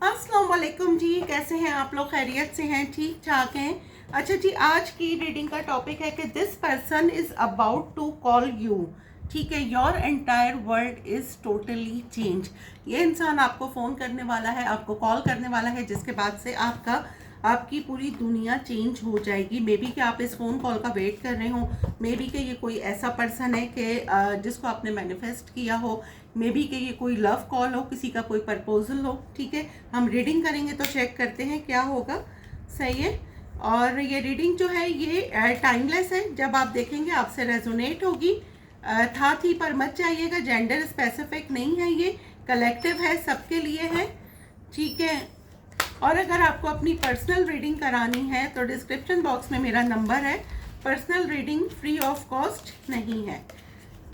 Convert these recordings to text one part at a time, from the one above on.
अस्सलाम वालेकुम जी, कैसे हैं आप लोग? खैरियत से हैं? ठीक ठाक हैं? अच्छा जी, आज की रीडिंग का टॉपिक है कि this person is about to call you. ठीक है, your entire world is totally change. ये इंसान आपको फ़ोन करने वाला है, आपको कॉल करने वाला है, जिसके बाद से आपकी पूरी दुनिया चेंज हो जाएगी। मे बी कि आप इस फ़ोन कॉल का वेट कर रहे हो, मे बी कि ये कोई ऐसा पर्सन है कि जिसको आपने मैनिफेस्ट किया हो, मे बी कि ये कोई लव कॉल हो, किसी का कोई प्रपोजल हो। ठीक है, हम रीडिंग करेंगे तो चेक करते हैं क्या होगा। सही है। और ये रीडिंग जो है ये टाइमलेस है, जब आप देखेंगे आपसे रेजोनेट होगी। था थी पर मत जाइएगा, जेंडर स्पेसिफिक नहीं है, ये कलेक्टिव है, सबके लिए है। ठीक है। और अगर आपको अपनी पर्सनल रीडिंग करानी है तो डिस्क्रिप्शन बॉक्स में मेरा नंबर है। Personal reading free of cost नहीं है।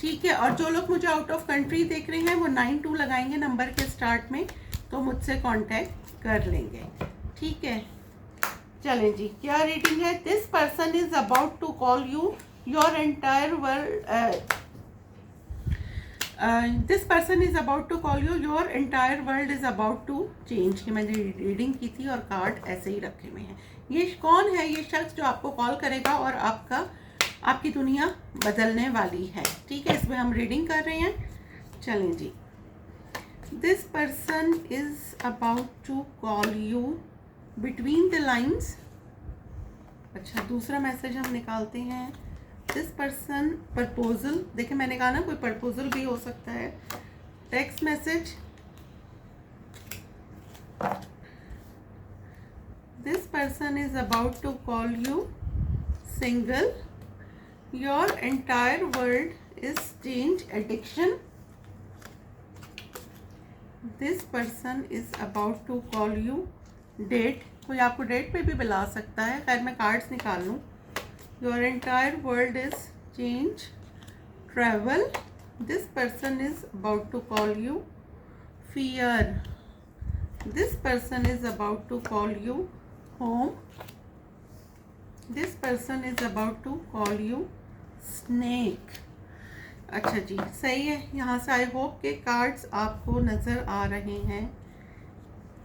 ठीक है। और जो लोग मुझे आउट ऑफ कंट्री देख रहे हैं वो 92 लगाएंगे नंबर के स्टार्ट में, तो मुझसे कांटेक्ट कर लेंगे। ठीक है, चलें जी, क्या रीडिंग है? This person is about to call you, your entire world this person is about to call you, your entire world is about to change. कि मैंने रीडिंग की थी और कार्ड ऐसे ही रखे हुए हैं। ये कौन है? ये शख्स जो आपको कॉल करेगा और आपकी दुनिया बदलने वाली है। ठीक है, इसमें हम रीडिंग कर रहे हैं। चलें जी, this person is about to call you between the lines. अच्छा, दूसरा मैसेज हम निकालते हैं। दिस पर्सन प्रपोजल, देखिए मैंने कहा ना कोई प्रपोजल भी हो सकता है। Text message, this person is about to call you single, your entire world is change addiction. This person is about to call you date, कोई आपको डेट पे भी बुला सकता है। खैर मैं कार्ड्स निकाल लूँ। Your entire world is change, travel. This person is about to call you fear. This person is about to call you home. This person is about to call you snake. अच्छा जी, सही है। यहाँ से I hope के cards आपको नज़र आ रहे हैं।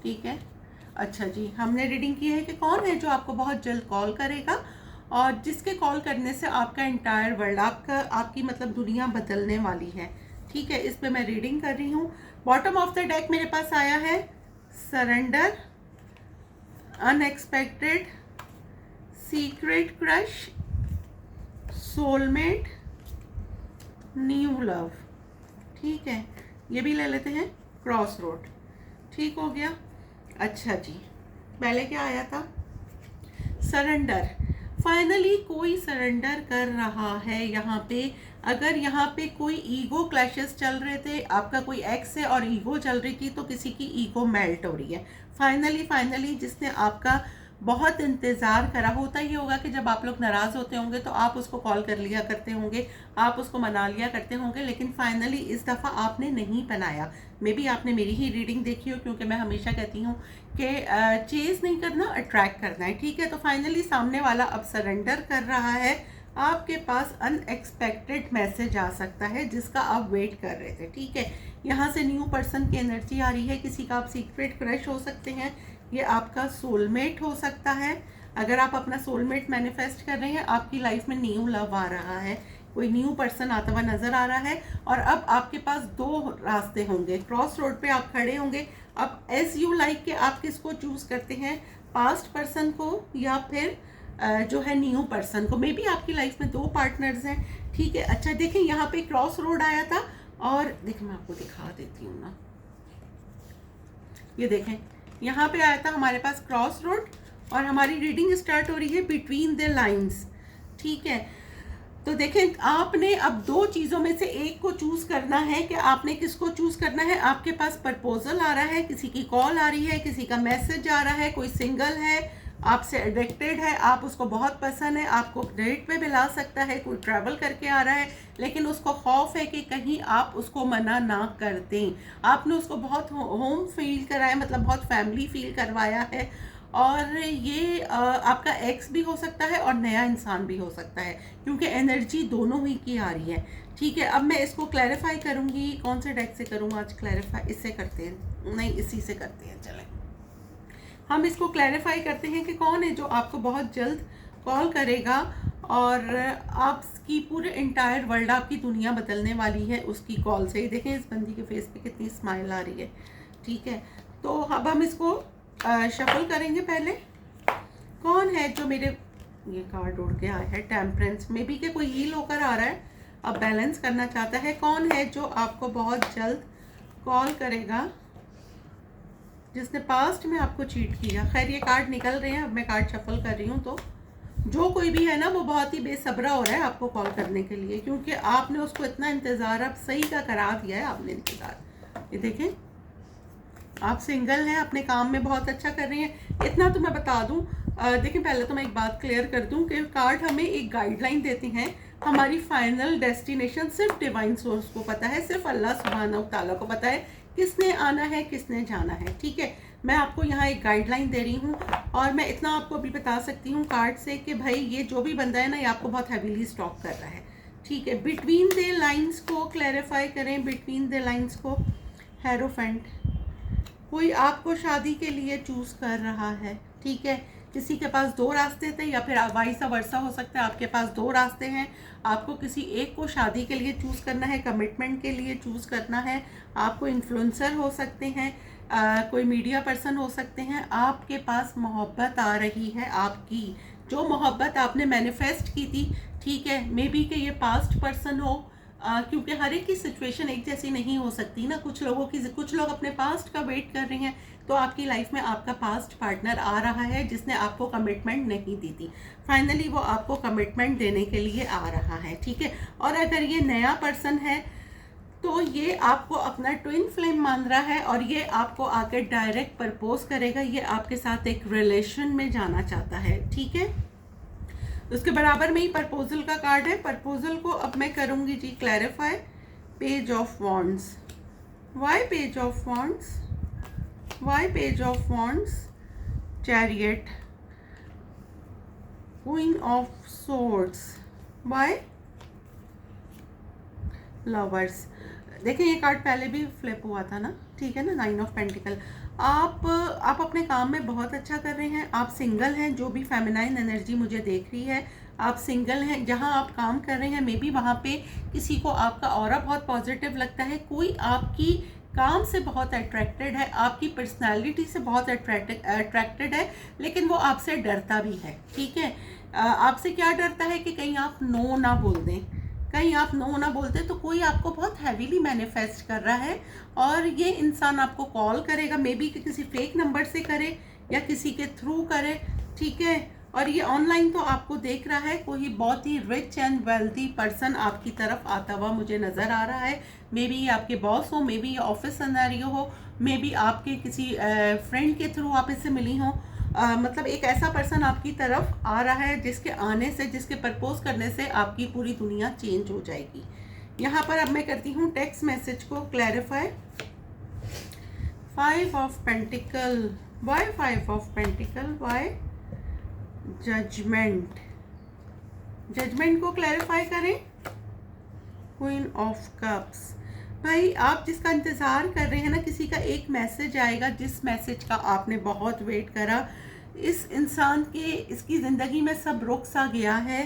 ठीक है। अच्छा जी, हमने रीडिंग की है कि कौन है जो आपको बहुत जल्द कॉल करेगा और जिसके कॉल करने से आपका एंटायर वर्ल्ड, आपकी मतलब दुनिया बदलने वाली है। ठीक है, इस पे मैं रीडिंग कर रही हूँ। बॉटम ऑफ द डेक मेरे पास आया है surrender, unexpected, secret crush, soulmate, new love. ठीक है, ये भी ले लेते हैं, क्रॉस रोड। ठीक हो गया। अच्छा जी, पहले क्या आया था? सरेंडर। फाइनली कोई सरेंडर कर रहा है यहाँ पे। अगर यहाँ पे कोई ईगो क्लैशेस चल रहे थे, आपका कोई एक्स है और ईगो चल रही थी, तो किसी की ईगो मेल्ट हो रही है। फाइनली जिसने आपका बहुत इंतज़ार करा, होता ही होगा कि जब आप लोग नाराज़ होते होंगे तो आप उसको कॉल कर लिया करते होंगे, आप उसको मना लिया करते होंगे, लेकिन फाइनली इस दफ़ा आपने नहीं बनाया। मे बी आपने मेरी ही रीडिंग देखी हो, क्योंकि मैं हमेशा कहती हूँ कि चेज़ नहीं करना, अट्रैक्ट करना है। ठीक है, तो फाइनली सामने वाला अब सरेंडर कर रहा है। आपके पास अनएक्सपेक्टेड मैसेज आ सकता है जिसका आप वेट कर रहे थे। ठीक है, यहाँ से न्यू पर्सन की एनर्जी आ रही है। किसी का आप सीक्रेट क्रश हो सकते हैं, ये आपका सोलमेट हो सकता है। अगर आप अपना सोलमेट मैनिफेस्ट कर रहे हैं, आपकी लाइफ में न्यू लव आ रहा है, कोई न्यू पर्सन आता हुआ नज़र आ रहा है। और अब आपके पास दो रास्ते होंगे, क्रॉस रोड पे आप खड़े होंगे। अब एज यू लाइक के आप किसको चूज़ करते हैं, पास्ट पर्सन को या फिर जो है न्यू पर्सन को। मे बी आपकी लाइफ में दो पार्टनर्स हैं। ठीक है। अच्छा देखें, यहाँ पे क्रॉस रोड आया था और देखें मैं आपको दिखा देती हूँ ना, ये देखें यहाँ पे आया था हमारे पास क्रॉस रोड और हमारी रीडिंग स्टार्ट हो रही है बिटवीन द लाइन्स। ठीक है, तो देखें आपने अब दो चीज़ों में से एक को चूज़ करना है कि आपने किसको चूज़ करना है। आपके पास प्रपोजल आ रहा है, किसी की कॉल आ रही है, किसी का मैसेज आ रहा है, कोई सिंगल है, आपसे एडिक्टेड है, आप उसको बहुत पसंद है, आपको डेट पे बुला सकता है, कोई ट्रैवल करके आ रहा है, लेकिन उसको खौफ है कि कहीं आप उसको मना ना कर दें। आपने उसको बहुत होम फील कराया, मतलब बहुत फैमिली फील करवाया है। और ये आपका एक्स भी हो सकता है और नया इंसान भी हो सकता है, क्योंकि एनर्जी दोनों ही की आ रही है। ठीक है, अब मैं इसको क्लैरिफाई करूँगी। कौन से डेक से करूँ आज क्लैरिफाई? इससे करते हैं, नहीं इसी से करते हैं, चलें। हम इसको क्लैरिफाई करते हैं कि कौन है जो आपको बहुत जल्द कॉल करेगा और आपकी पूरे इंटायर वर्ल्ड, आपकी दुनिया बदलने वाली है उसकी कॉल से ही। देखें इस बंदी के फेस पे कितनी स्माइल आ रही है। ठीक है, तो अब हम इसको शफल करेंगे। पहले कौन है जो मेरे, ये कार्ड उड़ के आया है, टेम्परेंस, मे बी के कोई हील होकर आ रहा है, अब बैलेंस करना चाहता है। कौन है जो आपको बहुत जल्द कॉल करेगा, जिसने पास्ट में आपको चीट किया। खैर ये कार्ड निकल रहे हैं, अब मैं कार्ड शफल कर रही हूँ, तो जो कोई भी है ना वो बहुत ही बेसब्रा हो रहा है आपको कॉल करने के लिए, क्योंकि आपने उसको इतना इंतज़ार अब सही का करा दिया है आपने इंतज़ार। ये देखें, आप सिंगल हैं, अपने काम में बहुत अच्छा कर रही हैं। इतना तो मैं बता दूं, देखिए पहले तो मैं एक बात क्लियर कर दूं कि कार्ड हमें एक गाइडलाइन देते हैं। हमारी फाइनल डेस्टिनेशन सिर्फ डिवाइन सोर्स को पता है, सिर्फ अल्लाह सुब्हानहू तआला को पता है किसने आना है, किसने जाना है। ठीक है, मैं आपको यहाँ एक गाइडलाइन दे रही हूँ और मैं इतना आपको अभी बता सकती हूँ कार्ड से कि भाई ये जो भी बंदा है ना, ये आपको बहुत हैवीली स्टॉक कर रहा है। ठीक है, बिटवीन द लाइंस को क्लैरिफाई करें, बिटवीन द लाइंस को। हेरोफेंट, कोई आपको शादी के लिए चूज़ कर रहा है। ठीक है, किसी के पास दो रास्ते थे या फिर वाइस वर्सा हो सकता है, आपके पास दो रास्ते हैं। आपको किसी एक को शादी के लिए चूज़ करना है, कमिटमेंट के लिए चूज़ करना है। आपको इन्फ्लुएंसर हो सकते हैं, कोई मीडिया पर्सन हो सकते हैं। आपके पास मोहब्बत आ रही है, आपकी जो मोहब्बत आपने मैनिफेस्ट की थी। ठीक है, मे बी कि ये पास्ट पर्सन हो, क्योंकि हर एक की सिचुएशन एक जैसी नहीं हो सकती ना। कुछ लोग अपने पास्ट का वेट कर रहे हैं, तो आपकी लाइफ में आपका पास्ट पार्टनर आ रहा है जिसने आपको कमिटमेंट नहीं दी थी। फाइनली वो आपको कमिटमेंट देने के लिए आ रहा है। ठीक है, और अगर ये नया पर्सन है तो ये आपको अपना ट्विन फ्लेम मान रहा है और ये आपको आकर डायरेक्ट प्रपोज करेगा। ये आपके साथ एक रिलेशन में जाना चाहता है। ठीक है, उसके बराबर में ही प्रपोजल का कार्ड है। प्रपोजल को अब मैं करूंगी जी क्लैरिफाई। पेज ऑफ वॉन्ड्स, वाई पेज ऑफ वॉन्ड्स, वाई page of wands, chariot, queen of swords, वाई लवर्स। देखें ये कार्ड पहले भी फ्लिप हुआ था ना, ठीक है ना, 9 ऑफ पेंटिकल। आप अपने काम में बहुत अच्छा कर रहे हैं। आप सिंगल हैं, जो भी फेमिनाइन एनर्जी मुझे देख रही है, आप सिंगल हैं। जहां आप काम कर रहे हैं मे बी वहां पे किसी को आपका ऑरा बहुत पॉजिटिव लगता है। कोई आपकी काम से बहुत अट्रैक्टेड है, आपकी पर्सनालिटी से बहुत अट्रैक्टेड है, लेकिन वो आपसे डरता भी है। ठीक है, आपसे क्या डरता है कि कहीं आप नो ना बोल दें, कहीं आप नो ना बोलते। तो कोई आपको बहुत हैवीली मैनिफेस्ट कर रहा है और ये इंसान आपको कॉल करेगा, मे बी कि किसी फेक नंबर से करे या किसी के थ्रू करे। ठीक है, और ये ऑनलाइन तो आपको देख रहा है, कोई बहुत ही रिच एंड वेल्दी पर्सन आपकी तरफ आता हुआ मुझे नज़र आ रहा है। मे बी ये आपके बॉस हो, मे बी ये ऑफिस सिनेरियो हो, मे बी आपके किसी फ्रेंड के थ्रू आप इससे मिली हो। मतलब एक ऐसा पर्सन आपकी तरफ आ रहा है जिसके आने से, जिसके प्रपोज करने से आपकी पूरी दुनिया चेंज हो जाएगी। यहाँ पर अब मैं करती हूँ टेक्स्ट मैसेज को clarify. 5 of pentacle, why 5 of pentacle, why judgement, judgement को क्लैरिफाई करें। क्वीन ऑफ कप्स, भाई आप जिसका इंतज़ार कर रहे हैं ना, किसी का एक मैसेज आएगा जिस मैसेज का आपने बहुत वेट करा। इस इंसान के, इसकी ज़िंदगी में सब रुक सा गया है,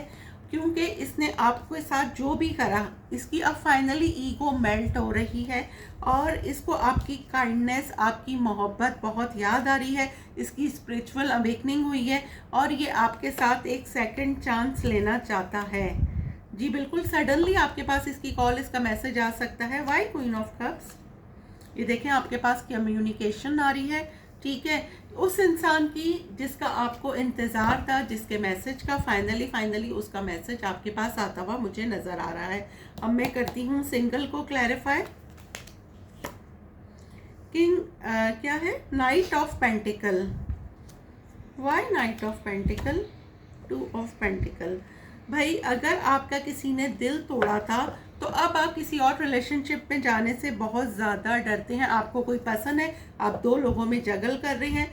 क्योंकि इसने आपके साथ जो भी करा, इसकी अब फाइनली ईगो मेल्ट हो रही है और इसको आपकी काइंडनेस, आपकी मोहब्बत बहुत याद आ रही है। इसकी स्पिरिचुअल अवेकनिंग हुई है और ये आपके साथ एक सेकंड चांस लेना चाहता है। जी बिल्कुल, सडनली आपके पास इसकी कॉल, इसका मैसेज आ सकता है। वाई क्वीन ऑफ कप्स, ये देखें आपके पास कम्युनिकेशन आ रही है। ठीक है, उस इंसान की जिसका आपको इंतज़ार था, जिसके मैसेज का फाइनली उसका मैसेज आपके पास आता हुआ मुझे नज़र आ रहा है। अब मैं करती हूँ सिंगल को क्लैरिफाई। किंग क्या है, knight of pentacle, why knight of pentacle, 2 of pentacle. भाई अगर आपका किसी ने दिल तोड़ा था तो अब आप किसी और रिलेशनशिप में जाने से बहुत ज़्यादा डरते हैं। आपको कोई पसंद है, आप 2 लोगों में जगल कर रहे हैं,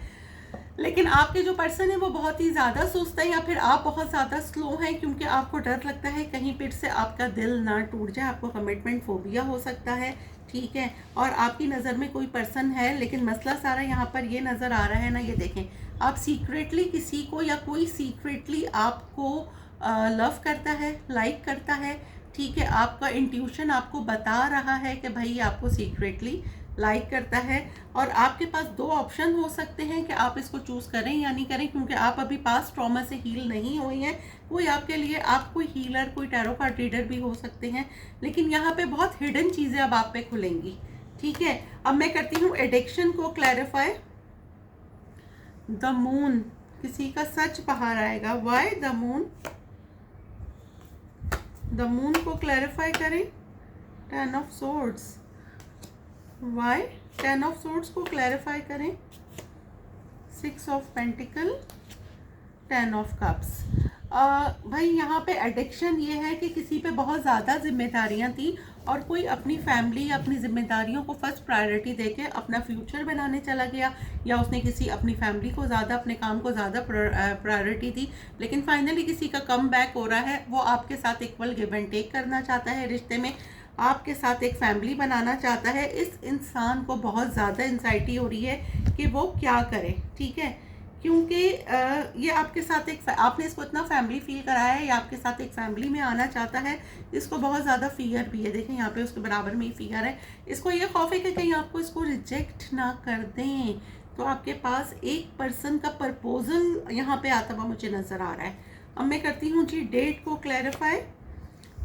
लेकिन आपके जो पर्सन है वो बहुत ही ज़्यादा सुस्त है, या फिर आप बहुत ज़्यादा स्लो हैं, क्योंकि आपको डर लगता है कहीं फिर से आपका दिल ना टूट जाए, आपको कमिटमेंट फोबिया हो सकता है, ठीक है। और आपकी नज़र में कोई पर्सन है, लेकिन मसला सारा यहाँ पर ये नज़र आ रहा है ना, ये देखें, आप सीक्रेटली किसी को, या कोई सीक्रेटली आपको लव करता है, लाइक करता है, ठीक है। आपका इंट्यूशन आपको बता रहा है कि भाई आपको सीक्रेटली लाइक करता है। और आपके पास दो ऑप्शन हो सकते हैं कि आप इसको चूज़ करें या नहीं करें, क्योंकि आप अभी पास्ट ट्रॉमा से हील नहीं हुए हैं। कोई आपके लिए, आप कोई हीलर, कोई टैरो कार्ड रीडर भी हो सकते हैं, लेकिन यहाँ पे बहुत हिडन चीज़ें अब आप पे खुलेंगी, ठीक है। अब मैं करती हूँ एडिक्शन को क्लैरिफाई। द मून, किसी का सच बाहर आएगा। Why the moon, the moon को क्लैरिफाई करें। 10 of swords, why 10 of swords को क्लैरिफाई करें। 6 ऑफ पेंटिकल, 10 ऑफ कप्स। भाई यहाँ पे एडिक्शन ये है कि किसी पे बहुत ज़्यादा जिम्मेदारियाँ थी, और कोई अपनी फैमिली, अपनी जिम्मेदारियों को फर्स्ट प्रायोरिटी देके अपना फ्यूचर बनाने चला गया, या उसने किसी अपनी फैमिली को ज़्यादा, अपने काम को ज़्यादा प्रायोरिटी दी। लेकिन फाइनली किसी का कम बैक हो रहा है, वो आपके साथ इक्वल गिव एंड टेक करना चाहता है रिश्ते में, आपके साथ एक फैमिली बनाना चाहता है। इस इंसान को बहुत ज़्यादा एंजाइटी हो रही है कि वो क्या करे, ठीक है, क्योंकि ये आपके साथ एक, आपने इसको इतना फैमिली फील कराया है, या आपके साथ एक फैमिली में आना चाहता है। इसको बहुत ज़्यादा फियर भी है, देखें यहाँ पे उसके बराबर में ही फियर है। इसको ये खौफ है कि कहीं आपको इसको रिजेक्ट ना कर दें। तो आपके पास एक पर्सन का प्रपोजल यहाँ पे आता हुआ मुझे नज़र आ रहा है। अब मैं करती हूँ जी डेट को क्लैरिफाई।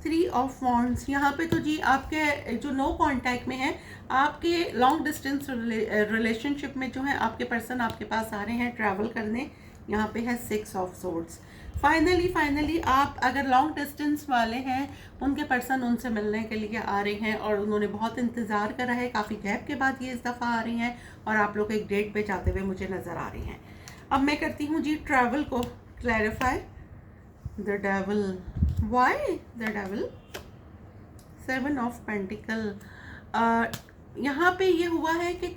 3 ऑफ वॉन्ड्स, यहाँ पे तो जी आपके जो नो कांटेक्ट में है, आपके लॉन्ग डिस्टेंस रिलेशनशिप में जो है आपके पर्सन आपके पास आ रहे हैं ट्रैवल करने। यहाँ पे है 6 ऑफ सोर्ड्स। फाइनली आप अगर लॉन्ग डिस्टेंस वाले हैं, उनके पर्सन उनसे मिलने के लिए आ रहे हैं, और उन्होंने बहुत इंतज़ार करा है, काफ़ी गैप के बाद ये इस दफ़ा आ रही हैं, और आप लोग एक डेट पे जाते हुए मुझे नज़र आ रही हैं। अब मैं करती हूँ जी ट्रैवल को clarify. The devil, why the devil? 7 of pentacle. यहाँ पे ये हुआ है कि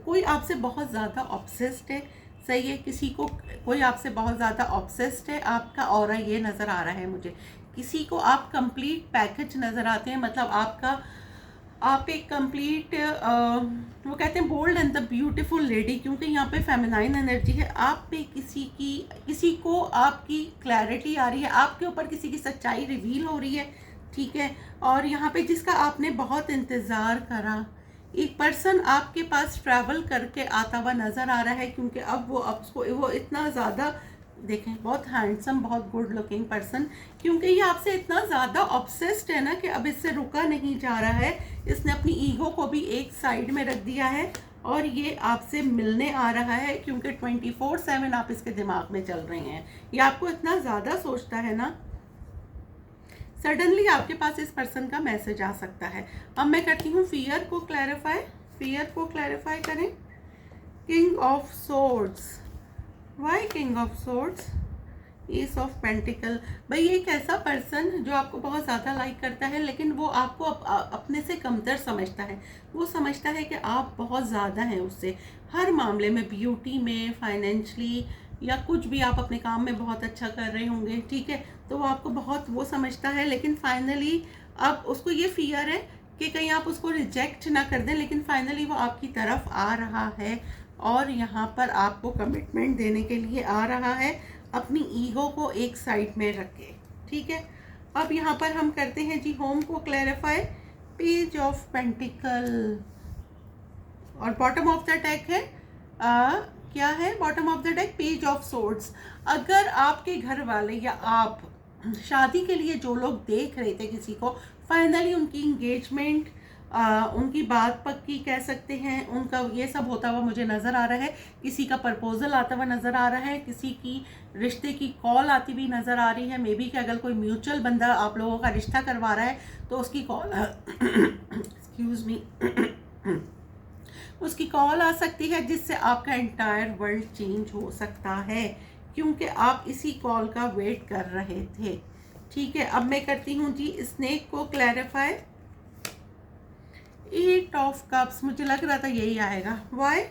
कोई आपसे बहुत ज़्यादा ऑब्सेस्ड है, सही है, किसी को कोई आपसे बहुत ज़्यादा ऑब्सेस्ड है। आपका ऑरा ये नज़र आ रहा है मुझे, किसी को आप कंप्लीट पैकेज नज़र आते हैं, मतलब आप एक कंप्लीट, वो कहते हैं bold and the beautiful lady, क्योंकि यहाँ पे फेमिनाइन एनर्जी है। आप पे किसी को आपकी क्लैरिटी आ रही है, आपके ऊपर किसी की सच्चाई रिवील हो रही है, ठीक है। और यहाँ पे जिसका आपने बहुत इंतज़ार करा, एक पर्सन आपके पास ट्रैवल करके आता हुआ नज़र आ रहा है, क्योंकि अब वो इतना ज़्यादा, देखें, बहुत हैंडसम, बहुत गुड लुकिंग पर्सन, क्योंकि ये आपसे इतना ज़्यादा ऑब्सेस्ड है ना कि अब इससे रुका नहीं जा रहा है। इसने अपनी ईगो को भी एक साइड में रख दिया है, और ये आपसे मिलने आ रहा है, क्योंकि 24/7 आप इसके दिमाग में चल रहे हैं। ये आपको इतना ज़्यादा सोचता है ना, सडनली आपके पास इस पर्सन का मैसेज आ सकता है। अब मैं करती हूँ फियर को क्लैरिफाई। फियर को क्लैरिफाई करें। King of swords, why king of swords? Ace of pentacle. भाई एक ऐसा पर्सन जो आपको बहुत ज़्यादा लाइक करता है, लेकिन वो आपको अपने से कमतर समझता है। वो समझता है कि आप बहुत ज़्यादा हैं उससे, हर मामले में, ब्यूटी में, फाइनेंशली, या कुछ भी आप अपने काम में बहुत अच्छा कर रहे होंगे, ठीक है। तो वो आपको बहुत वो समझता है, लेकिन फाइनली अब उसको ये फियर है कि कहीं आप उसको रिजेक्ट ना कर दें, लेकिन फाइनली वो आपकी तरफ आ रहा है, और यहाँ पर आपको कमिटमेंट देने के लिए आ रहा है, अपनी ईगो को एक साइड में रख के, ठीक है। अब यहाँ पर हम करते हैं जी होम को क्लैरिफाई। पेज ऑफ पेंटिकल, और बॉटम ऑफ द डेक है, क्या है bottom of the deck? Page of swords. अगर आपके घर वाले या आप शादी के लिए जो लोग देख रहे थे किसी को, फाइनली उनकी इंगेजमेंट, उनकी बात पक्की कह सकते हैं, उनका ये सब होता हुआ मुझे नज़र आ रहा है। किसी का प्रपोजल आता हुआ नज़र आ रहा है, किसी की रिश्ते की कॉल आती हुई नज़र आ रही है। मे बी कि अगर कोई म्यूचुअल बंदा आप लोगों का रिश्ता करवा रहा है, तो उसकी कॉल एक्सक्यूज़ मी उसकी कॉल आ सकती है, जिससे आपका एंटायर वर्ल्ड चेंज हो सकता है, क्योंकि आप इसी कॉल का वेट कर रहे थे, ठीक है। अब मैं करती हूँ जी स्नेक को क्लैरिफाई। 8 ऑफ कप्स, मुझे लग रहा था यही आएगा। वाई?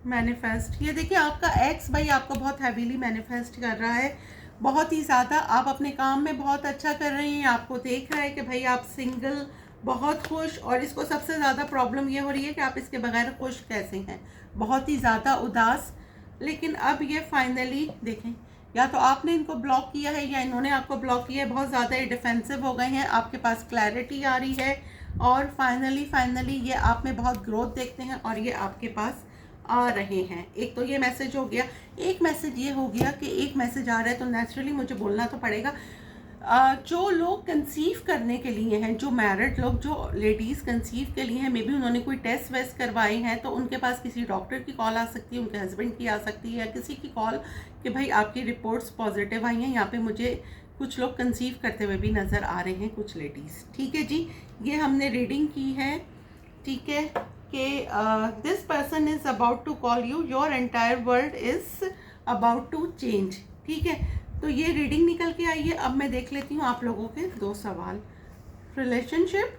मैनिफेस्ट, ये देखिए आपका एक्स भाई आपको बहुत हैवीली मैनिफेस्ट कर रहा है, बहुत ही ज़्यादा। आप अपने काम में बहुत अच्छा कर रही हैं, आपको देख रहा है कि भाई आप सिंगल, बहुत खुश, और इसको सबसे ज़्यादा प्रॉब्लम ये हो रही है कि आप इसके बगैर खुश कैसे हैं, बहुत ही ज़्यादा उदास। लेकिन अब ये फाइनली देखें, या तो आपने इनको ब्लॉक किया है या इन्होंने आपको ब्लॉक किया है, बहुत ज़्यादा ये डिफेंसिव हो गए हैं, आपके पास क्लैरिटी आ रही है, और फाइनली ये आप में बहुत ग्रोथ देखते हैं और ये आपके पास आ रहे हैं। एक तो ये मैसेज हो गया, एक मैसेज ये हो गया कि एक मैसेज आ रहा है तो नेचुरली मुझे बोलना तो पड़ेगा। जो लोग कंसीव करने के लिए हैं, जो मैरिड लोग, जो लेडीज़ कंसीव के लिए हैं, मे बी उन्होंने कोई टेस्ट वेस्ट करवाए हैं, तो उनके पास किसी डॉक्टर की कॉल आ सकती है, उनके हस्बैंड की आ सकती है, या किसी की कॉल कि भाई आपकी रिपोर्ट्स पॉजिटिव आई हैं। यहाँ पे मुझे कुछ लोग कंसीव करते हुए भी नज़र आ रहे हैं, कुछ लेडीज़। ठीक है जी, ये हमने रीडिंग की है। ठीक है कि this person is about to call you, your entire world is about to change. ठीक है, तो ये रीडिंग निकल के आई है। अब मैं देख लेती हूँ आप लोगों के 2 सवाल। Relationship,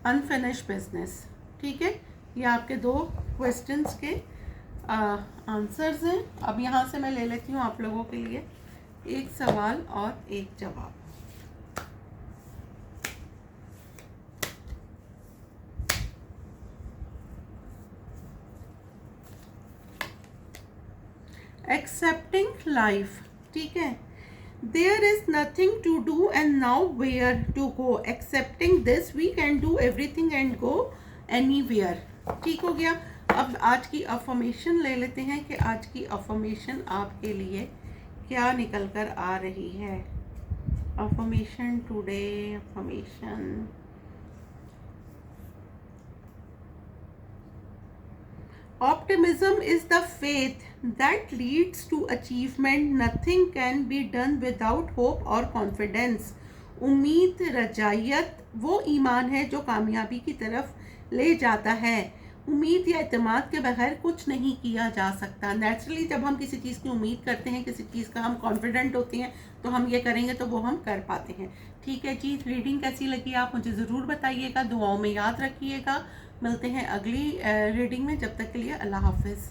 unfinished business. ठीक है, ये आपके 2 क्वेश्चंस के आंसर्स हैं। अब यहाँ से मैं ले लेती हूँ आप लोगों के लिए 1 सवाल और 1 जवाब। Accepting life. ठीक है, there is nothing to do and now where to go, accepting this we can do everything and go anywhere. ठीक हो गया। अब आज की अफर्मेशन ले लेते हैं कि आज की अफर्मेशन आपके लिए क्या निकल कर आ रही है। Affirmation today, affirmation, optimism is the faith that leads to achievement. Nothing can be done without hope or confidence. उम्मीद, रजायत वो ईमान है जो कामयाबी की तरफ ले जाता है। उम्मीद या एतमाद के बगैर कुछ नहीं किया जा सकता। नेचुरली जब हम किसी चीज़ की उम्मीद करते हैं, किसी चीज़ का हम कॉन्फिडेंट होते हैं, तो हम ये करेंगे तो वो हम कर पाते हैं। ठीक है जी, रीडिंग कैसी लगी आप मुझे ज़रूर बताइएगा, दुआओं में याद रखिएगा। मिलते हैं अगली रीडिंग में, जब तक के लिए अल्लाह हाफिज़।